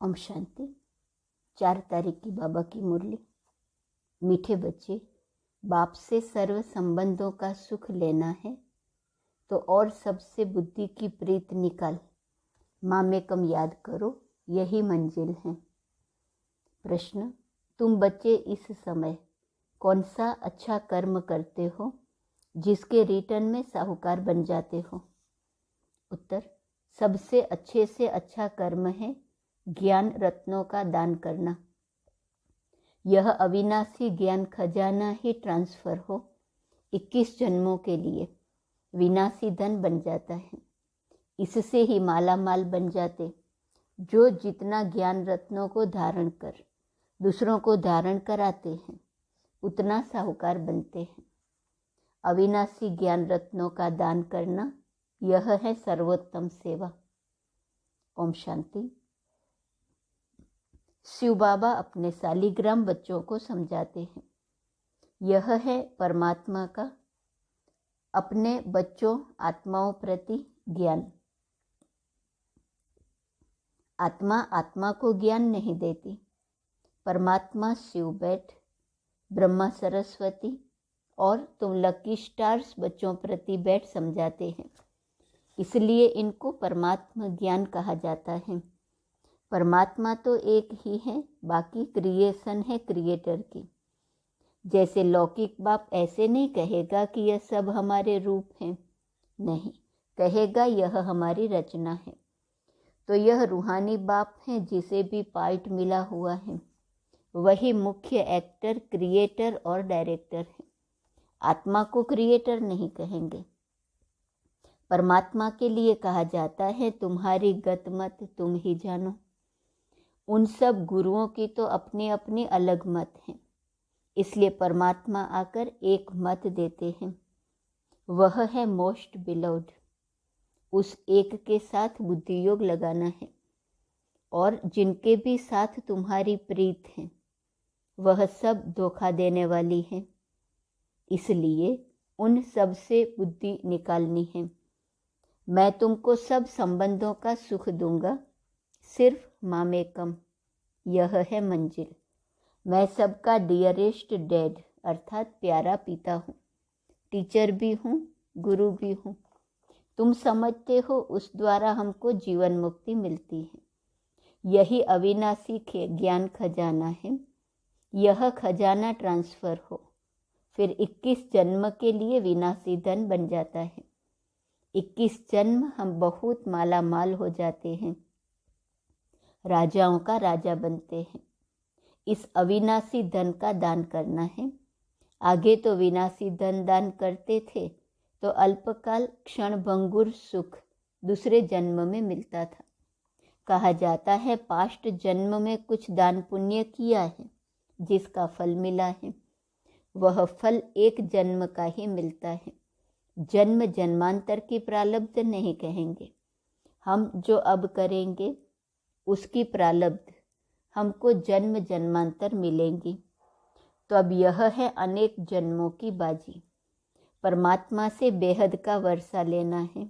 ओम शांति। 4 तारीख की बाबा की मुरली। मीठे बच्चे, बाप से सर्व संबंधों का सुख लेना है तो और सबसे बुद्धि की प्रीत निकाल, माँ में कम याद करो, यही मंजिल है। प्रश्न, तुम बच्चे इस समय कौन सा अच्छा कर्म करते हो जिसके रिटर्न में साहूकार बन जाते हो? उत्तर, सबसे अच्छे से अच्छा कर्म है ज्ञान रत्नों का दान करना। यह अविनाशी ज्ञान खजाना ही ट्रांसफर हो 21 जन्मों के लिए विनाशी धन बन जाता है। इससे ही माला माल बन जाते जो जितना ज्ञान रत्नों को धारण कर दूसरों को धारण कराते हैं उतना साहूकार बनते हैं। अविनाशी ज्ञान रत्नों का दान करना यह है सर्वोत्तम सेवा। ओम शांति। शिव बाबा अपने सालिग्राम बच्चों को समझाते हैं, यह है परमात्मा का अपने बच्चों आत्माओं प्रति ज्ञान। आत्मा आत्मा को ज्ञान नहीं देती। परमात्मा शिव बैठ, ब्रह्मा सरस्वती और तुम लकी स्टार्स बच्चों प्रति बैठ समझाते हैं, इसलिए इनको परमात्मा ज्ञान कहा जाता है। परमात्मा तो एक ही है, बाकी क्रिएशन है क्रिएटर की। जैसे लौकिक बाप ऐसे नहीं कहेगा कि यह सब हमारे रूप हैं, नहीं, कहेगा यह हमारी रचना है। तो यह रूहानी बाप है जिसे भी पार्ट मिला हुआ है, वही मुख्य एक्टर, क्रिएटर और डायरेक्टर है। आत्मा को क्रिएटर नहीं कहेंगे। परमात्मा के लिए कहा जाता है तुम्हारी गत मत तुम ही जानो। उन सब गुरुओं की तो अपनी अपनी अलग मत है, इसलिए परमात्मा आकर एक मत देते हैं, वह है मोस्ट बिलोव्ड। उस एक के साथ बुद्धि योग लगाना है और जिनके भी साथ तुम्हारी प्रीत है वह सब धोखा देने वाली है, इसलिए उन सब से बुद्धि निकालनी है। मैं तुमको सब संबंधों का सुख दूंगा, सिर्फ माँ में कम, यह है मंजिल। मैं सबका डियरेस्ट डैड अर्थात प्यारा पिता हूँ, टीचर भी हूँ, गुरु भी हूँ। तुम समझते हो उस द्वारा हमको जीवन मुक्ति मिलती है। यही अविनाशी ज्ञान खजाना है। यह खजाना ट्रांसफर हो फिर 21 जन्म के लिए विनाशी धन बन जाता है। 21 जन्म हम बहुत माला माल हो जाते हैं, राजाओं का राजा बनते हैं। इस अविनाशी धन का दान करना है। आगे तो विनाशी धन दान करते थे तो अल्पकाल क्षण भंगुर सुख दूसरे जन्म में मिलता था। कहा जाता है पास्ट जन्म में कुछ दान पुण्य किया है जिसका फल मिला है, वह फल एक जन्म का ही मिलता है। जन्म जन्मांतर की प्रारब्ध नहीं कहेंगे। हम जो अब करेंगे उसकी प्रारब्ध हमको जन्म जन्मांतर मिलेंगी। तो अब यह है अनेक जन्मों की बाजी। परमात्मा से बेहद का वर्षा लेना है।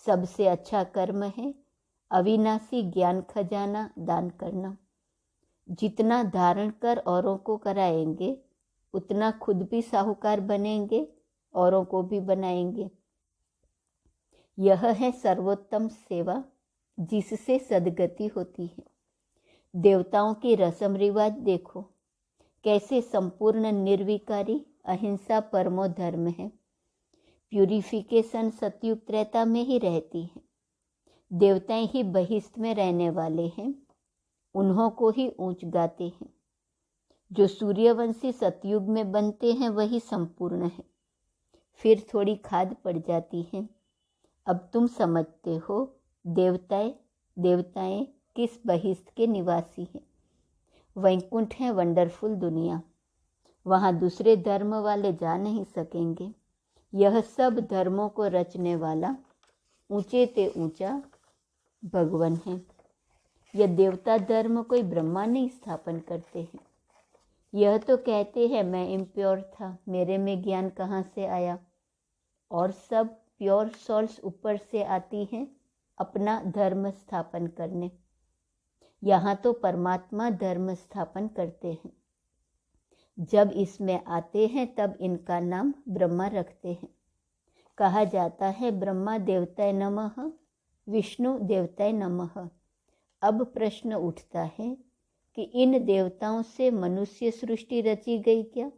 सबसे अच्छा कर्म है अविनाशी ज्ञान खजाना दान करना। जितना धारण कर औरों को कराएंगे उतना खुद भी साहूकार बनेंगे, औरों को भी बनाएंगे। यह है सर्वोत्तम सेवा जिससे सदगति होती है। देवताओं की रस्म रिवाज देखो, कैसे संपूर्ण निर्विकारी अहिंसा परमो धर्म है। प्यूरिफिकेशन सतयुग त्रेता में ही रहती है। देवताएं ही बहिष्ठ में रहने वाले हैं, उन्हों को ही ऊंच गाते हैं। जो सूर्यवंशी सतयुग में बनते हैं वही संपूर्ण है, फिर थोड़ी खाद पड़ जाती है। अब तुम समझते हो देवताएं किस बहिष्ठ के निवासी हैं। वैकुंठ है वंडरफुल दुनिया, वहाँ दूसरे धर्म वाले जा नहीं सकेंगे। यह सब धर्मों को रचने वाला ऊंचे ते ऊंचा भगवान है। यह देवता धर्म कोई ब्रह्मा नहीं स्थापन करते हैं। यह तो कहते हैं मैं इम्प्योर था, मेरे में ज्ञान कहाँ से आया। और सब प्योर सोल्स ऊपर से आती हैं अपना धर्म स्थापन करने। यहाँ तो परमात्मा धर्म स्थापन करते हैं। जब इसमें आते हैं तब इनका नाम ब्रह्मा रखते हैं। कहा जाता है ब्रह्मा देवताय नमः, विष्णु देवताय नमः। अब प्रश्न उठता है कि इन देवताओं से मनुष्य सृष्टि रची गई क्या?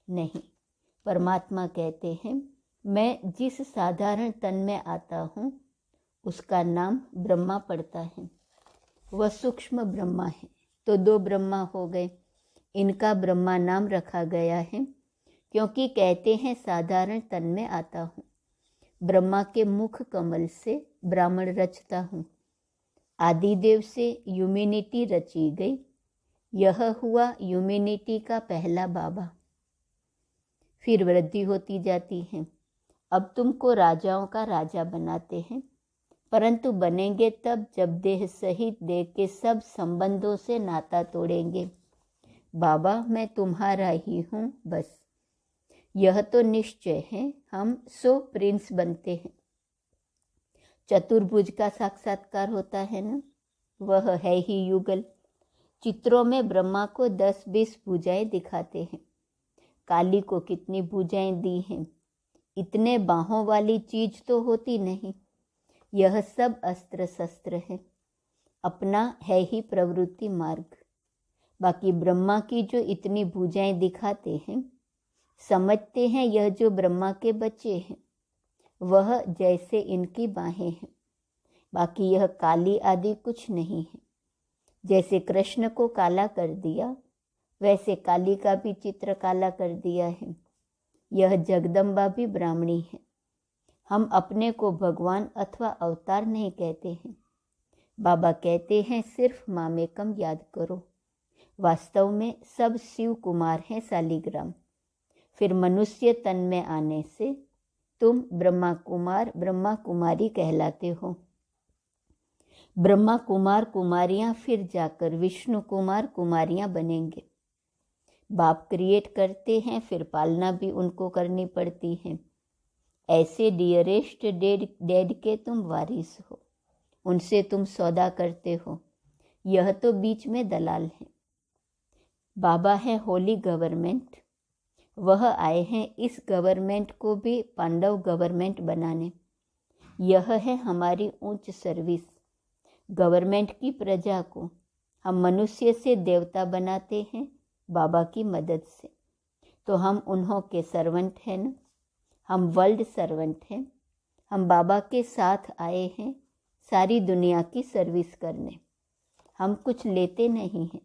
नहीं। परमात्मा कहते हैं मैं जिस साधारण तन में आता हूँ उसका नाम ब्रह्मा पड़ता है। वह सूक्ष्म ब्रह्मा है। तो दो ब्रह्मा हो गए। इनका ब्रह्मा नाम रखा गया है क्योंकि कहते हैं साधारण तन में आता हूँ। ब्रह्मा के मुख कमल से ब्राह्मण रचता हूँ। आदिदेव से ह्यूमैनिटी रची गई। यह हुआ ह्यूमैनिटी का पहला बाबा। फिर वृद्धि होती जाती है। अब तुमको राजाओं का राजा बनाते हैं, परंतु बनेंगे तब जब देह सहित देह के सब संबंधों से नाता तोड़ेंगे। बाबा मैं तुम्हारा ही हूँ बस। यह तो निश्चय है। हम 100 प्रिंस बनते हैं। चतुर्भुज का साक्षात्कार होता है ना, वह है ही युगल। चित्रों में ब्रह्मा को 10-20 भुजाएं दिखाते हैं। काली को कितनी भुजाएं दी हैं। इतने बाहों वाली चीज तो होती नहीं। यह सब अस्त्र शस्त्र है। अपना है ही प्रवृत्ति मार्ग। बाकी ब्रह्मा की जो इतनी भुजाएं दिखाते हैं, समझते हैं यह जो ब्रह्मा के बच्चे हैं वह जैसे इनकी बाहें हैं। बाकी यह काली आदि कुछ नहीं है। जैसे कृष्ण को काला कर दिया वैसे काली का भी चित्र काला कर दिया है। यह जगदम्बा भी ब्राह्मणी है। हम अपने को भगवान अथवा अवतार नहीं कहते हैं। बाबा कहते हैं सिर्फ मामेकम याद करो। वास्तव में सब शिव कुमार हैं शालिग्राम। फिर मनुष्य तन में आने से तुम ब्रह्मा कुमार ब्रह्मा कुमारी कहलाते हो। ब्रह्मा कुमार कुमारियां फिर जाकर विष्णु कुमार कुमारियां बनेंगे। बाप क्रिएट करते हैं, फिर पालना भी उनको करनी पड़ती है। ऐसे डियरेस्ट डेड के तुम वारिस हो, उनसे तुम सौदा करते हो। यह तो बीच में दलाल है। बाबा है होली गवर्नमेंट। वह आए हैं इस गवर्नमेंट को भी पांडव गवर्नमेंट बनाने। यह है हमारी उच्च सर्विस। गवर्नमेंट की प्रजा को हम मनुष्य से देवता बनाते हैं बाबा की मदद से। तो हम उन्हों के सर्वेंट हैं ना। हम वर्ल्ड सर्वेंट हैं। हम बाबा के साथ आए हैं सारी दुनिया की सर्विस करने। हम कुछ लेते नहीं हैं।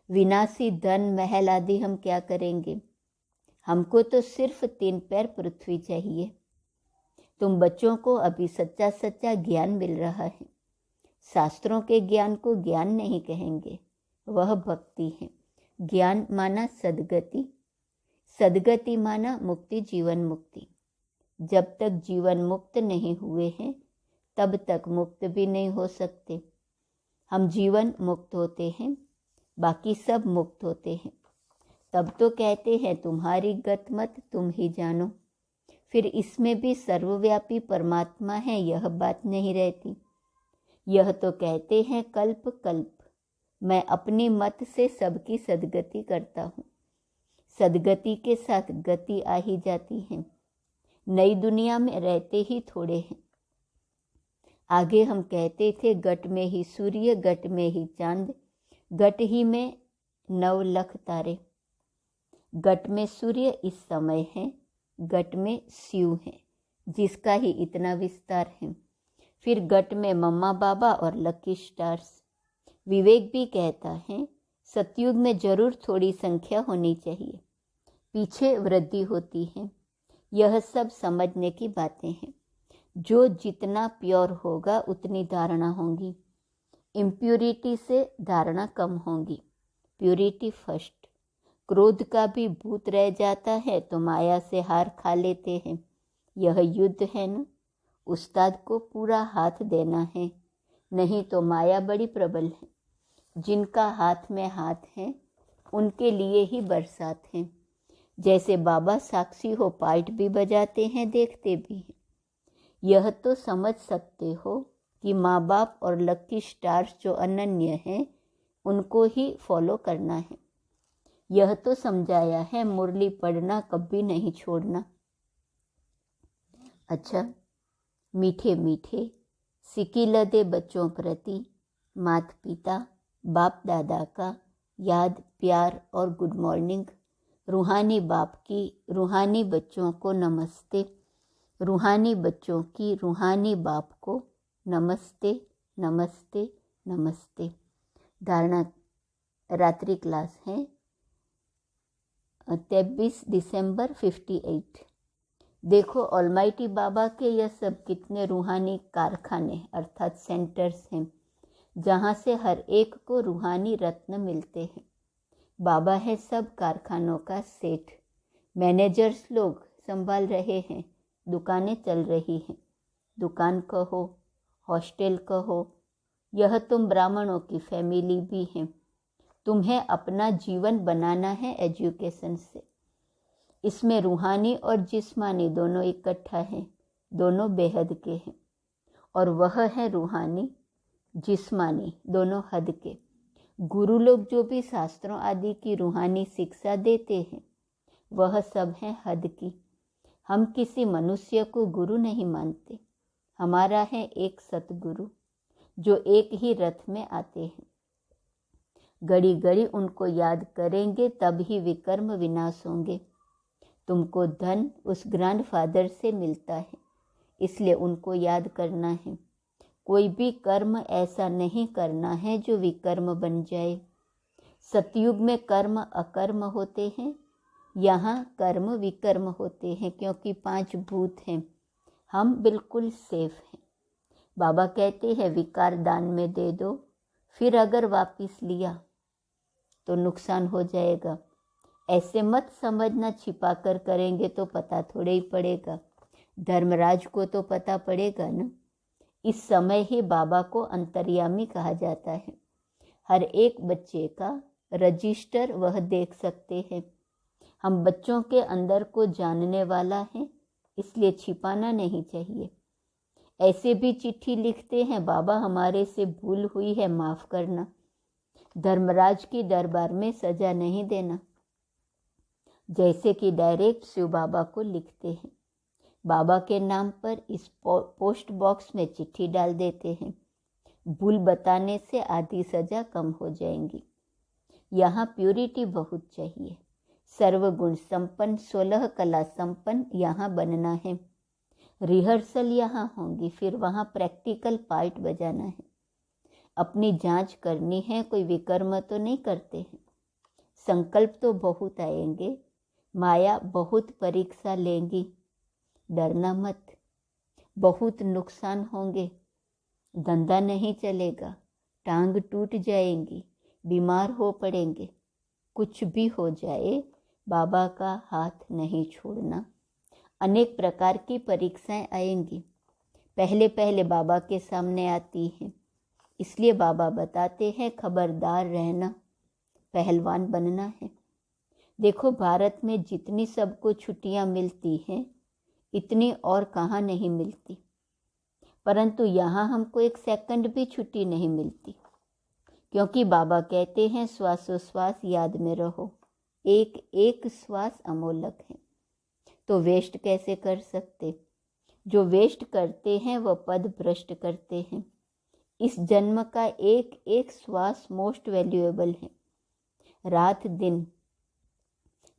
विनाशी धन महल आदि हम क्या करेंगे? हमको तो सिर्फ 3 पैर पृथ्वी चाहिए। तुम बच्चों को अभी सच्चा सच्चा ज्ञान मिल रहा है। शास्त्रों के ज्ञान को ज्ञान नहीं कहेंगे, वह भक्ति है। ज्ञान माना सद्गति, सद्गति माना मुक्ति, जीवन मुक्ति। जब तक जीवन मुक्त नहीं हुए हैं तब तक मुक्त भी नहीं हो सकते। हम जीवन मुक्त होते हैं, बाकी सब मुक्त होते हैं। तब तो कहते हैं तुम्हारी गत मत तुम ही जानो। फिर इसमें भी सर्वव्यापी परमात्मा है यह बात नहीं रहती। यह तो कहते हैं कल्प कल्प मैं अपनी मत से सबकी सद्गति करता हूँ। सद्गति के साथ गति आ ही जाती है। नई दुनिया में रहते ही थोड़े हैं। आगे हम कहते थे गट में ही सूर्य, गट में ही चांद, गट ही में 9 लाख तारे। गट में सूर्य इस समय है, गट में शिव है जिसका ही इतना विस्तार है। फिर गट में मम्मा बाबा और लकी स्टार्स। विवेक भी कहता है सतयुग में जरूर थोड़ी संख्या होनी चाहिए, पीछे वृद्धि होती है। यह सब समझने की बातें हैं। जो जितना प्योर होगा उतनी धारणा होंगी। इम्प्योरिटी से धारणा कम होगी। Purity first. क्रोध का भी भूत रह जाता है तो माया से हार खा लेते हैं। यह युद्ध है ना। उस्ताद को पूरा हाथ देना है, नहीं तो माया बड़ी प्रबल है। जिनका हाथ में हाथ है उनके लिए ही बरसात है। जैसे बाबा साक्षी हो, पार्ट भी बजाते हैं, देखते भी हैं। यह तो समझ सकते हो कि माँ बाप और लकी स्टार्स जो अनन्य हैं उनको ही फॉलो करना है। यह तो समझाया है, मुरली पढ़ना कभी नहीं छोड़ना। अच्छा, मीठे मीठे सिकिलदे बच्चों प्रति माता पिता बाप दादा का याद, प्यार और गुड मॉर्निंग। रूहानी बाप की रूहानी बच्चों को नमस्ते, रूहानी बच्चों की रूहानी बाप को नमस्ते नमस्ते नमस्ते। धारणा रात्रि क्लास है 23 दिसंबर 58। देखो ऑलमाइटी बाबा के यह सब कितने रूहानी कारखाने अर्थात सेंटर्स हैं, जहाँ से हर एक को रूहानी रत्न मिलते हैं। बाबा है सब कारखानों का सेठ। मैनेजर्स लोग संभाल रहे हैं, दुकानें चल रही हैं। दुकान कहो, हॉस्टल कहो, यह तुम ब्राह्मणों की फैमिली भी हैं। तुम्हें अपना जीवन बनाना है एजुकेशन से। इसमें रूहानी और जिस्मानी दोनों इकट्ठा हैं, दोनों बेहद के हैं। और वह है रूहानी जिस्मानी दोनों हद के। गुरु लोग जो भी शास्त्रों आदि की रूहानी शिक्षा देते हैं वह सब है हद की। हम किसी मनुष्य को गुरु नहीं मानते। हमारा है एक सतगुरु जो एक ही रथ में आते हैं। घड़ी घड़ी उनको याद करेंगे तभी विकर्म विनाश होंगे। तुमको धन उस ग्रैंडफादर से मिलता है, इसलिए उनको याद करना है। कोई भी कर्म ऐसा नहीं करना है जो विकर्म बन जाए। सतयुग में कर्म अकर्म होते हैं, यहाँ कर्म विकर्म होते हैं, क्योंकि 5 भूत हैं। हम बिल्कुल सेफ हैं। बाबा कहते हैं विकार दान में दे दो, फिर अगर वापस लिया तो नुकसान हो जाएगा। ऐसे मत समझना छिपा कर करेंगे तो पता थोड़े ही पड़ेगा। धर्मराज को तो पता पड़ेगा ना। इस समय ही बाबा को अंतर्यामी कहा जाता है। हर एक बच्चे का रजिस्टर वह देख सकते हैं। हम बच्चों के अंदर को जानने वाला है, इसलिए छिपाना नहीं चाहिए। ऐसे भी चिट्ठी लिखते हैं, बाबा हमारे से भूल हुई है, माफ़ करना। धर्मराज की दरबार में सजा नहीं देना। जैसे कि डायरेक्ट शिव बाबा को लिखते हैं, बाबा के नाम पर इस पोस्ट बॉक्स में चिट्ठी डाल देते हैं। भूल बताने से आधी सजा कम हो जाएंगी। यहाँ प्यूरिटी बहुत चाहिए। सर्वगुण संपन्न 16 कला संपन्न यहाँ बनना है। रिहर्सल यहाँ होंगी, फिर वहाँ प्रैक्टिकल पार्ट बजाना है। अपनी जांच करनी है, कोई विकर्म तो नहीं करते हैं। संकल्प तो बहुत आएंगे, माया बहुत परीक्षा लेंगी। डरना मत, बहुत नुकसान होंगे। धंधा नहीं चलेगा, टांग टूट जाएंगी, बीमार हो पड़ेंगे। कुछ भी हो जाए, बाबा का हाथ नहीं छोड़ना। अनेक प्रकार की परीक्षाएं आएंगी, पहले पहले बाबा के सामने आती हैं। इसलिए बाबा बताते हैं खबरदार रहना, पहलवान बनना है। देखो भारत में जितनी सबको छुट्टियां मिलती हैं इतनी और कहाँ नहीं मिलती, परंतु यहाँ हमको एक सेकंड भी छुट्टी नहीं मिलती, क्योंकि बाबा कहते हैं श्वासोश्वास याद में रहो, एक एक श्वास अमोलक है। तो वेस्ट कैसे कर सकते? जो वेस्ट करते हैं वह पद भ्रष्ट करते हैं। इस जन्म का एक एक श्वास मोस्ट वैल्यूएबल है। रात दिन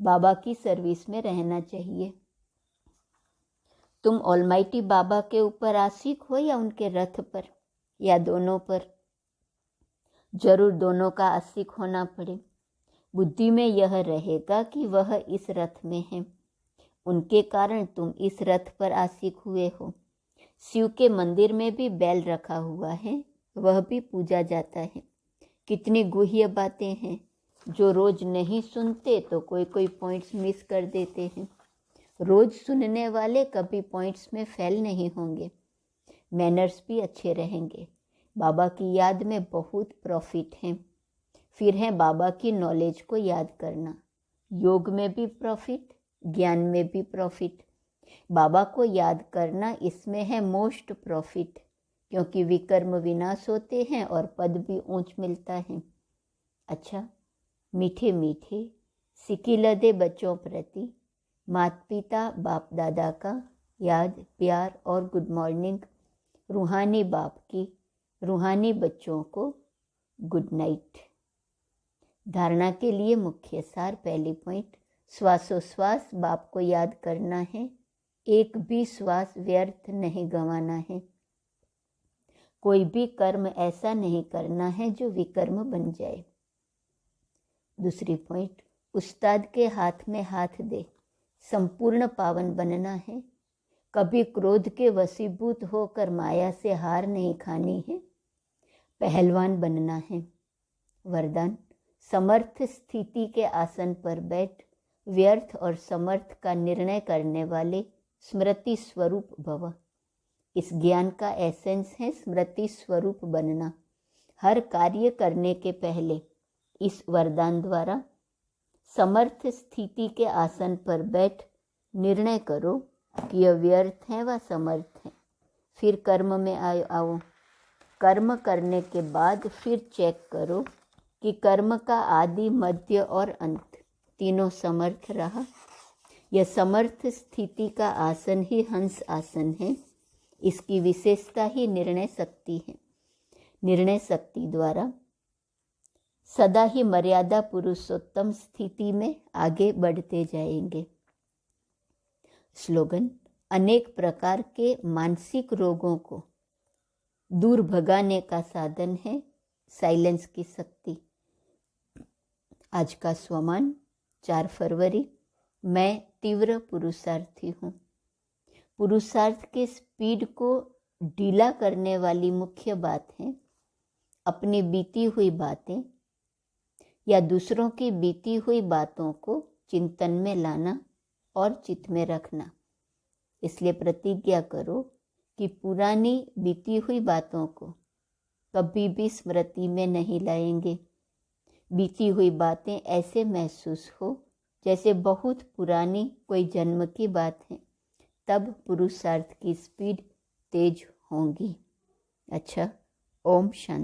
बाबा की सर्विस में रहना चाहिए। तुम ऑलमाइटी बाबा के ऊपर आशिक हो या उनके रथ पर, या दोनों पर? जरूर दोनों का आशिक होना पड़े। बुद्धि में यह रहेगा कि वह इस रथ में है, उनके कारण तुम इस रथ पर आशिक हुए हो। शिव के मंदिर में भी बैल रखा हुआ है, वह भी पूजा जाता है। कितनी गुह्य बातें हैं जो रोज नहीं सुनते तो कोई कोई पॉइंट्स मिस कर देते हैं। रोज सुनने वाले कभी पॉइंट्स में फेल नहीं होंगे, मैनर्स भी अच्छे रहेंगे। बाबा की याद में बहुत प्रॉफिट है। फिर है बाबा की नॉलेज को याद करना। योग में भी प्रॉफिट, ज्ञान में भी प्रॉफिट। बाबा को याद करना, इसमें है मोस्ट प्रॉफिट। क्योंकि विकर्म विनाश होते हैं और पद भी ऊंच मिलता है। अच्छा, मीठे मीठे सिकिलदे बच्चों प्रति माता पिता बाप दादा का याद प्यार और गुड मॉर्निंग। रूहानी बाप की रूहानी बच्चों को गुड नाइट। धारणा के लिए मुख्य सार। पहली पॉइंट, श्वासोश्वास बाप को याद करना है। एक भी श्वास व्यर्थ नहीं गंवाना है। कोई भी कर्म ऐसा नहीं करना है जो विकर्म बन जाए। दूसरी पॉइंट, उस्ताद के हाथ में हाथ दे संपूर्ण पावन बनना है। कभी क्रोध के वशीभूत होकर माया से हार नहीं खानी है, पहलवान बनना है। वरदान, समर्थ स्थिति के आसन पर बैठ व्यर्थ और समर्थ का निर्णय करने वाले स्मृति स्वरूप भव। इस ज्ञान का एसेंस है स्मृति स्वरूप बनना। हर कार्य करने के पहले इस वरदान द्वारा समर्थ स्थिति के आसन पर बैठ निर्णय करो कि यह व्यर्थ है व समर्थ है। फिर कर्म में आओ। कर्म करने के बाद फिर चेक करो कि कर्म का आदि मध्य और अंत तीनों समर्थ रहा। यह समर्थ स्थिति का आसन ही हंस आसन है। इसकी विशेषता ही निर्णय शक्ति है। निर्णय शक्ति द्वारा सदा ही मर्यादा पुरुषोत्तम स्थिति में आगे बढ़ते जाएंगे। स्लोगन, अनेक प्रकार के मानसिक रोगों को दूर भगाने का साधन है साइलेंस की शक्ति। आज का स्वमान 4 फरवरी। मैं तीव्र पुरुषार्थी हूँ। पुरुषार्थ के स्पीड को ढीला करने वाली मुख्य बात है अपनी बीती हुई बातें या दूसरों की बीती हुई बातों को चिंतन में लाना और चित्त में रखना। इसलिए प्रतिज्ञा करो कि पुरानी बीती हुई बातों को कभी भी स्मृति में नहीं लाएंगे। बीती हुई बातें ऐसे महसूस हो जैसे बहुत पुरानी कोई जन्म की बात है, तब पुरुषार्थ की स्पीड तेज होंगी। अच्छा, ओम शांति।